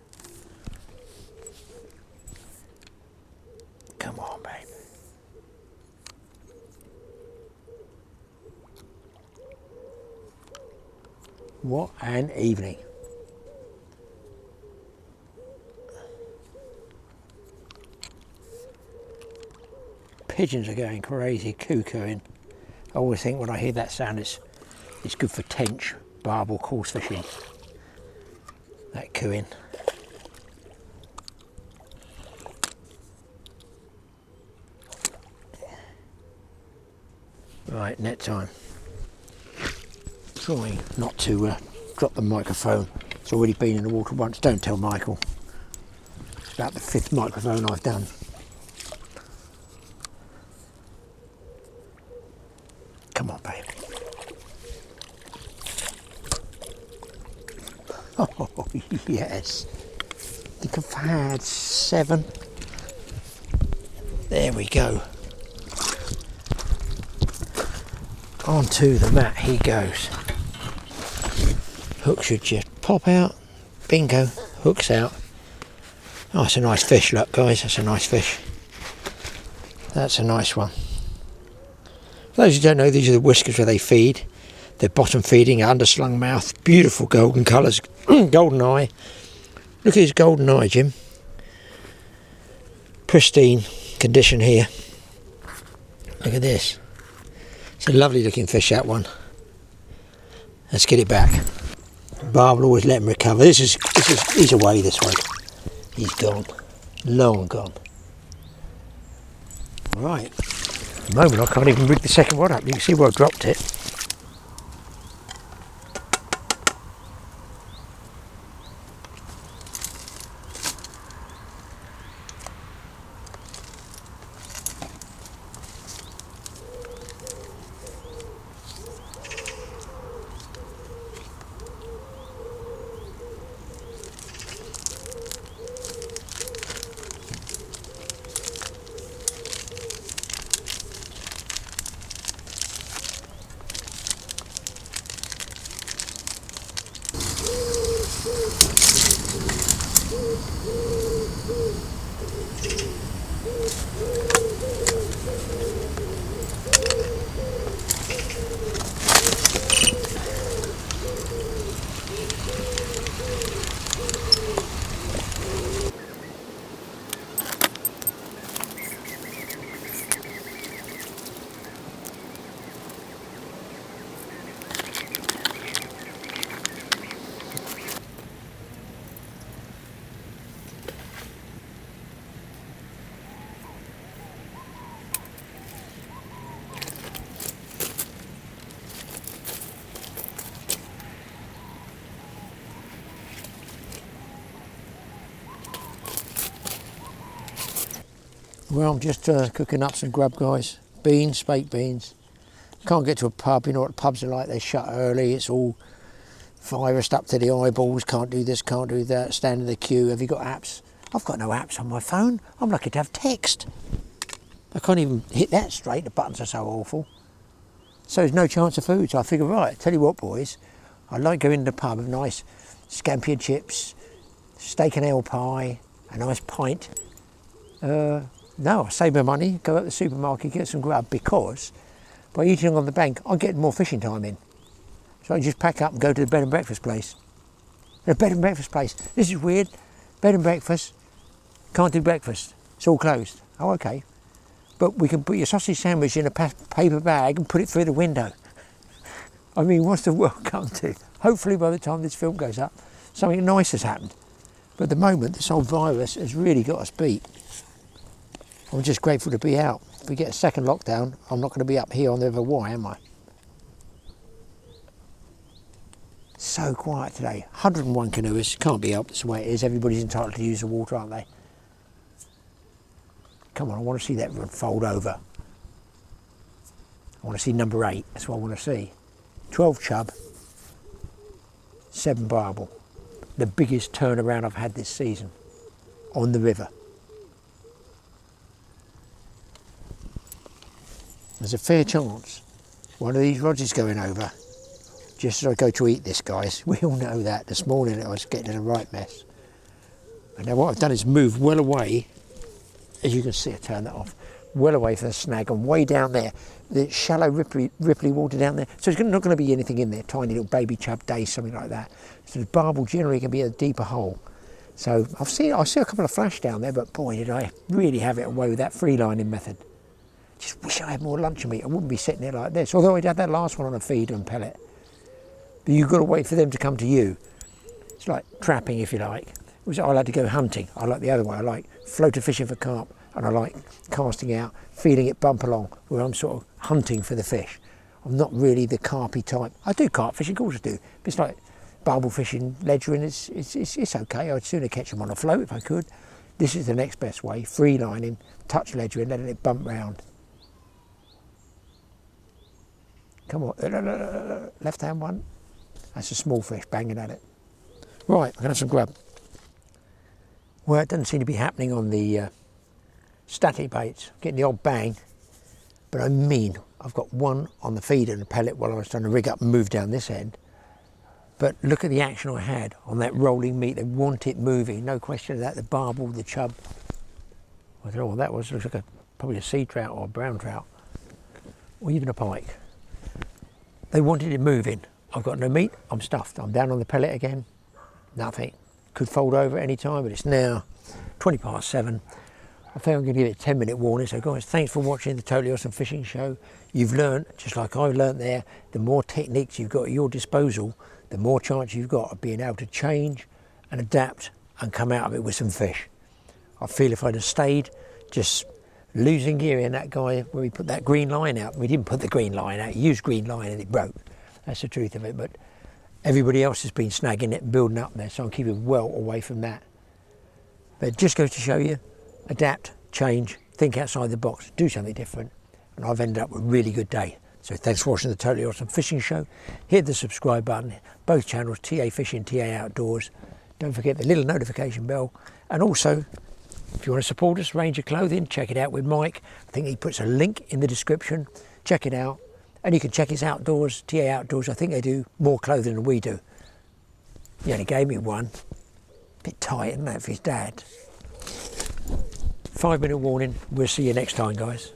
Come on, babe. What an evening. Pigeons are going crazy, cuckooing. I always think when I hear that sound it's good for tench, barbel, coarse fishing. That cooing. Right, net time. Trying not to drop the microphone. It's already been in the water once. Don't tell Michael. It's about the 5th microphone I've done. Come on, babe. Oh, yes. I think I've had 7. There we go. Onto the mat he goes. Hook should just pop out. Bingo. Hook's out. Oh, it's a nice fish, look, guys. That's a nice fish. That's a nice one. For those who don't know, these are the whiskers where they feed. They're bottom feeding, underslung mouth, beautiful golden colours, golden eye. Look at his golden eye, Jim. Pristine condition here. Look at this. It's a lovely looking fish, that one. Let's get it back. Barbel always let him recover. He's away this way. He's gone. Long gone. Right. At the moment I can't even rig the second one up. You can see where I dropped it. Well, I'm just cooking up some grub, guys. Beans, baked beans. Can't get to a pub. You know what pubs are like. They shut early. It's all virused up to the eyeballs. Can't do this, can't do that. Stand in the queue. Have you got apps? I've got no apps on my phone. I'm lucky to have text. I can't even hit that straight. The buttons are so awful. So there's no chance of food. So I figure, right, tell you what, boys. I like going to the pub with nice scampi and chips, steak and ale pie, a nice pint. No, I save my money, go out to the supermarket, get some grub, because by eating on the bank, I'm getting more fishing time in. So I just pack up and go to the bed and breakfast place. The bed and breakfast place. This is weird. Bed and breakfast. Can't do breakfast. It's all closed. Oh, okay. But we can put your sausage sandwich in a paper bag and put it through the window. I mean, what's the world come to? Hopefully by the time this film goes up, something nice has happened. But at the moment, this whole virus has really got us beat. I'm just grateful to be out. If we get a second lockdown, I'm not going to be up here on the River Wye, am I? So quiet today. 101 canoeists. Can't be helped. That's the way it is. Everybody's entitled to use the water, aren't they? Come on, I want to see that run fold over. I want to see number 8. That's what I want to see. 12 chub, 7 barbel. The biggest turnaround I've had this season on the river. There's a fair chance one of these rods is going over. just as I go to eat this, guys. We all know that. This morning I was getting in a right mess. And now what I've done is move well away, as you can see, I turn that off, well away from the snag and way down there. The shallow ripply water down there. So there's not going to be anything in there, tiny little baby chub days, something like that. So the barbel generally can be a deeper hole. So I see a couple of flash down there, but boy, did I really have it away with that free lining method. Just wish I had more luncheon meat. I wouldn't be sitting there like this. Although I'd had that last one on a feeder and pellet. But you've got to wait for them to come to you. It's like trapping, if you like. I like to go hunting. I like the other way. I like floater fishing for carp, and I like casting out, feeling it bump along, where I'm sort of hunting for the fish. I'm not really the carpy type. I do carp fishing, of course I do. But it's like barbel fishing, legering. It's okay. I'd sooner catch them on a float if I could. This is the next best way. Free lining, touch legering, letting it bump round. Come on, left hand one. That's a small fish banging at it. Right, I'm gonna have some grub. Well, it doesn't seem to be happening on the static baits. Getting the odd bang, but I mean, I've got one on the feeder and a pellet while I was trying to rig up and move down this end. But look at the action I had on that rolling meat. They want it moving, no question of that. The barbel, the chub. I don't know what that was. It looks like probably a sea trout or a brown trout, or even a pike. They wanted it moving. I've got no meat. I'm stuffed. I'm down on the pellet again. Nothing. Could fold over at any time, but it's now 20 past 7. I think I'm going to give it a 10-minute warning. So guys, thanks for watching the Totally Awesome Fishing Show. You've learned, just like I've learned there, the more techniques you've got at your disposal, the more chance you've got of being able to change and adapt and come out of it with some fish. I feel if I'd have stayed just losing gear in that guy where we put that green line out, we didn't put the green line out, he used green line and it broke. That's the truth of it. But everybody else has been snagging it and building up there, so I'm keeping well away from that. But it just goes to show you, adapt, change, think outside the box, do something different, and I've ended up with a really good day. So thanks for watching the Totally Awesome Fishing Show. Hit the subscribe button, both channels, TA Fishing, TA Outdoors. Don't forget the little notification bell. And also, if you want to support us, range of clothing, check it out with Mike. I think he puts a link in the description. Check it out. And you can check his Outdoors, TA Outdoors. I think they do more clothing than we do. He only gave me one. Bit tight, isn't that, for his dad? 5-minute warning. We'll see you next time, guys.